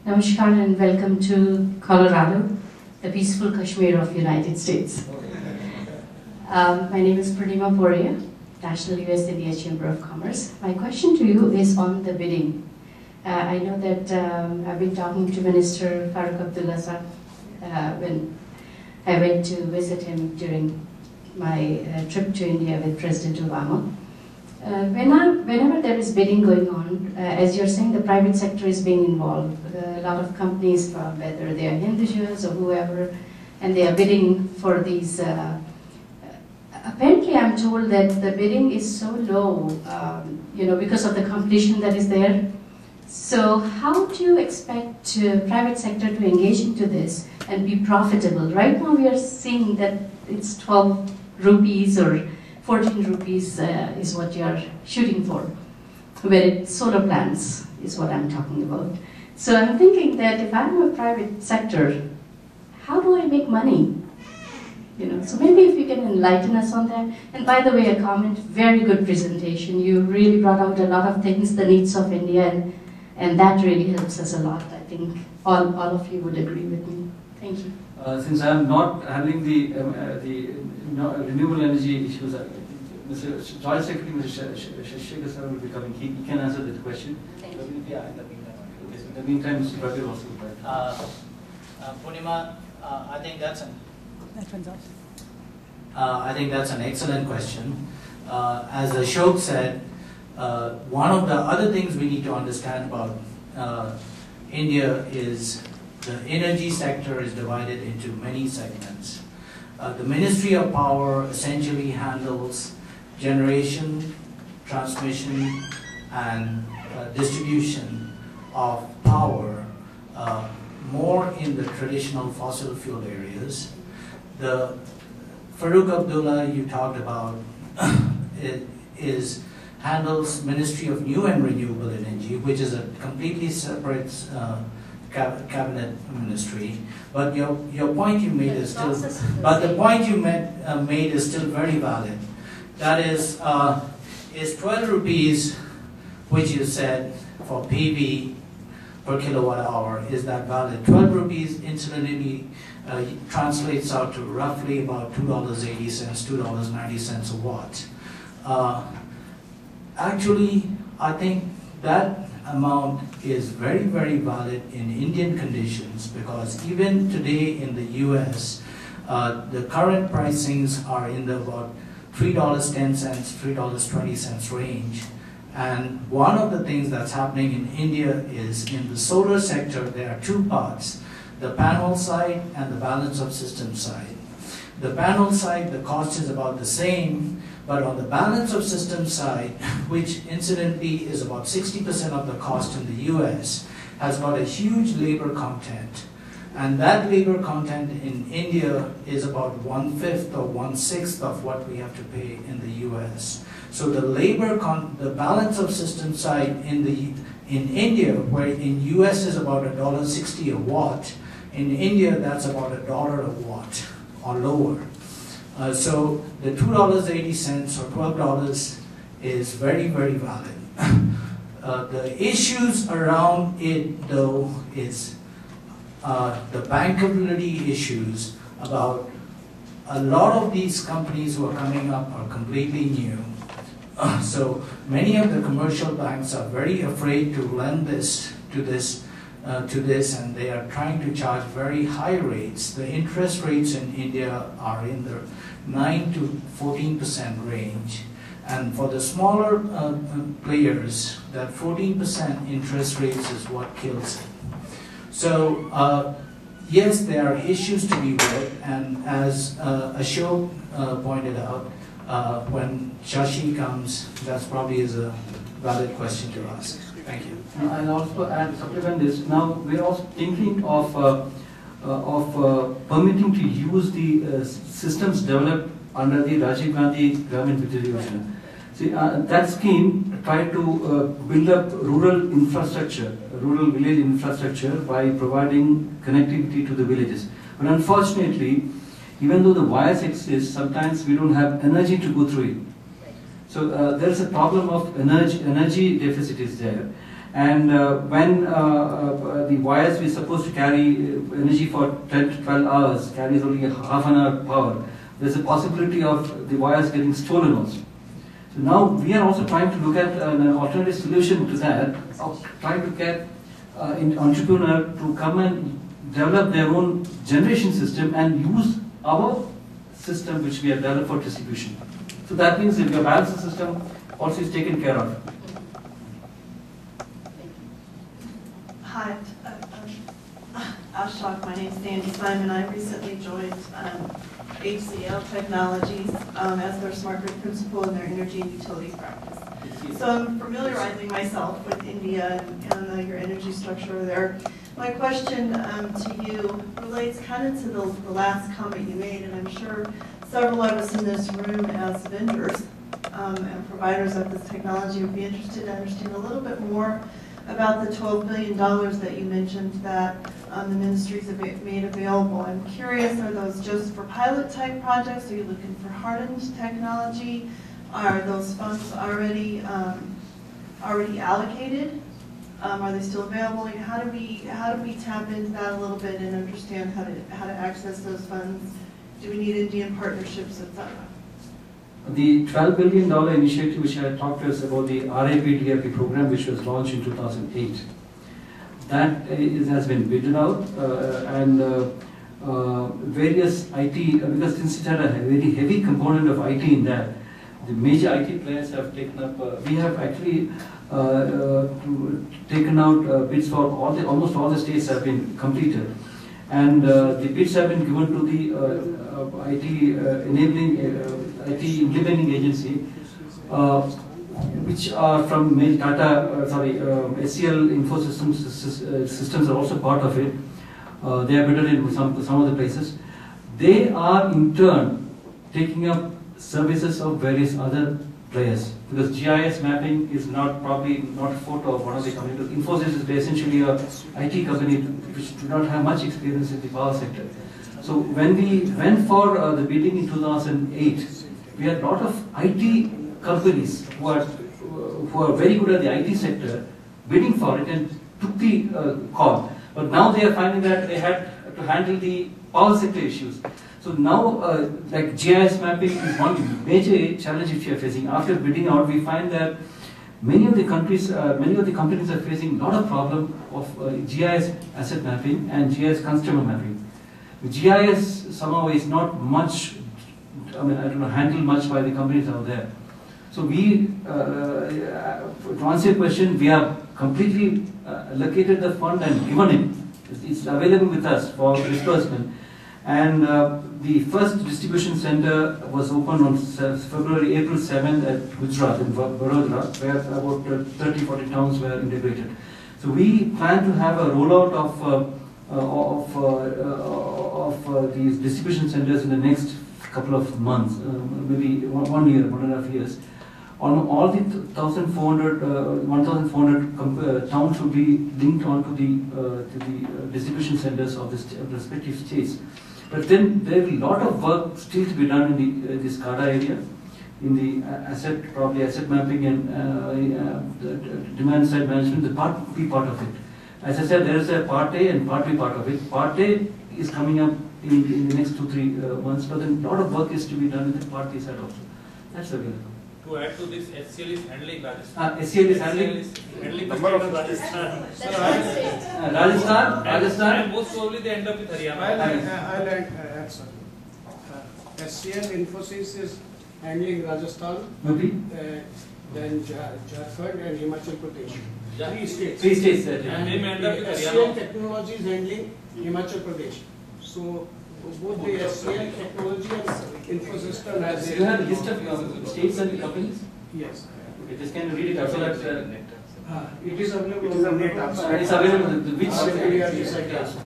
Namaskar and welcome to Colorado, the peaceful Kashmir of the United States. My name is Purnima Poria, National US India Chamber of Commerce. My question to you is on the bidding. I know that I've been talking to Minister Farooq Abdullah Sahab when I went to visit him during my trip to India with President Obama. Whenever there is bidding going on, as you're saying, the private sector is being involved. A lot of companies, whether they are Hindus or whoever, and they are bidding for these. Apparently, I'm told that the bidding is so low, because of the competition that is there. So how do you expect private sector to engage into this and be profitable? Right now, we are seeing that it's 12 rupees or 14 rupees is what you are shooting for, where solar plants is what I'm talking about. So I'm thinking that if I'm a private sector, how do I make money? So maybe if you can enlighten us on that. And by the way, a comment, very good presentation. You really brought out a lot of things, the needs of India, and that really helps us a lot. I think all of you would agree with me. Thank you. Since I am not handling the renewable energy issues, Mr. Joint Secretary, Mr. Shekhar sir will be coming. He can answer that question. Thank you. Yeah, in the meantime, Mr. Prabir also. Purnima, I think that's an excellent question. As Ashok said, one of the other things we need to understand about India is the energy sector is divided into many segments. The Ministry of Power essentially handles generation, transmission, and distribution of power more in the traditional fossil fuel areas. The Farooq Abdullah you talked about handles Ministry of New and Renewable Energy, which is a completely separate cabinet ministry. But your point you made is still, the point you made is still very valid. That is 12 rupees, which you said for PV per kilowatt hour, is that valid? 12 rupees incidentally translates out to roughly about $2.80, $2.90 a watt. Actually, I think that amount is very, very valid in Indian conditions, because even today in the US, the current pricings are in the about $3.10, $3.20 range. And one of the things that's happening in India is in the solar sector, there are two parts, the panel side and the balance of system side. The panel side, the cost is about the same, but on the balance of system side, which incidentally is about 60% of the cost in the US, has got a huge labor content. And that labor content in India is about 1/5 or 1/6 of what we have to pay in the US. So the the balance of system side in India, where in US is about $1.60 a watt, in India that's about $1 a watt or lower. So the $2.80 or $12 is very, very valid. The issues around it, though, is the bankability issues about a lot of these companies who are coming up are completely new. So many of the commercial banks are very afraid to lend to this, and they are trying to charge very high rates. The interest rates in India are in the 9 to 14% range. And for the smaller players, that 14% interest rates is what kills it. So yes, there are issues to be with, and as Ashok pointed out, when Shashi comes, that's probably is a valid question to ask. Thank you. And also add supplement this. Now we are also thinking of permitting to use the systems developed under the Rajiv Gandhi Gramin Vidyut Yojana. See, that scheme tried to build up rural infrastructure, rural village infrastructure by providing connectivity to the villages. But unfortunately, even though the wires exist, sometimes we don't have energy to go through it. So there is a problem of energy deficit is there. And when the wires we're supposed to carry energy for 10 to 12 hours carries only half an hour power, there's a possibility of the wires getting stolen also. So now we are also trying to look at an alternative solution to that, of trying to get an entrepreneur to come and develop their own generation system and use our system which we have developed for distribution. So that means if your balance system also is taken care of. Hi, Ashok, my name is Sandy Simon. I recently joined HCL Technologies as their smart grid principal in their energy and utilities practice. So I'm familiarizing myself with India and your energy structure there. My question to you relates kind of to the last comment you made, and I'm sure several of us in this room as vendors and providers of this technology would be interested to understand a little bit more about the $12 billion that you mentioned that the ministries have made available. I'm curious, are those just for pilot type projects? Are you looking for hardened technology? Are those funds already allocated? Are they still available? How do we tap into that a little bit and understand how to access those funds? Do we need Indian partnerships, etc.? The $12 billion initiative which I talked to us about, the RAP-DRP program, which was launched in 2008, that has been bid out and various IT, because since it had a very heavy component of IT in that, the major IT players have taken up, we have actually taken out bids for almost all the states have been completed. And the bids have been given to the IT implementing agency, which are from SCL Infosystems systems are also part of it. They are better in some of the places. They are in turn taking up services of various other players, because GIS mapping is probably not a photo of one of the companies. Infosys is essentially a IT company which do not have much experience in the power sector. So when we went for the bidding in 2008, we had a lot of IT companies who are very good at the IT sector bidding for it and took the call. But now they are finding that they had to handle the power sector issues. So now, like GIS mapping is one major challenge which we are facing. After bidding out, we find that many of the companies are facing a lot of problem of GIS asset mapping and GIS customer mapping. GIS somehow is not much, handled much by the companies out there. So we, to answer your question, we have completely allocated the fund and given it. It's available with us for disbursement. And the first distribution center was opened on April 7th at Gujarat in Vadodara, where about 30-40 towns were integrated. So we plan to have a rollout of these distribution centers in the next couple of months, maybe 1 year, 1.5 years. On all the 1,400 towns will be linked onto the distribution centers of the respective states. But then there will be a lot of work still to be done in the SCADA area, in the asset mapping and the demand side management, the part B part of it. As I said, there is a part A and part B part of it. Part A is coming up in the next 2-3 months, but then a lot of work is to be done in the part B side also. That's available. To add to this, HCL is handling Rajasthan. HCL is handling the state of Rajasthan. Rajasthan. And most probably they end up with Haryana. I'll add, sir. SCL Infosys is handling Rajasthan, then Jharkhand and Himachal Pradesh. Yeah. 3 states. 3 states. That, And they may end up with SCL Haryana. Technology is handling Himachal Pradesh. So both the SCL Technology and Infosystem has. Do you have a list of states and companies? Yes. Okay, just can you read it out so that It is available. it's available. Which we are deciding.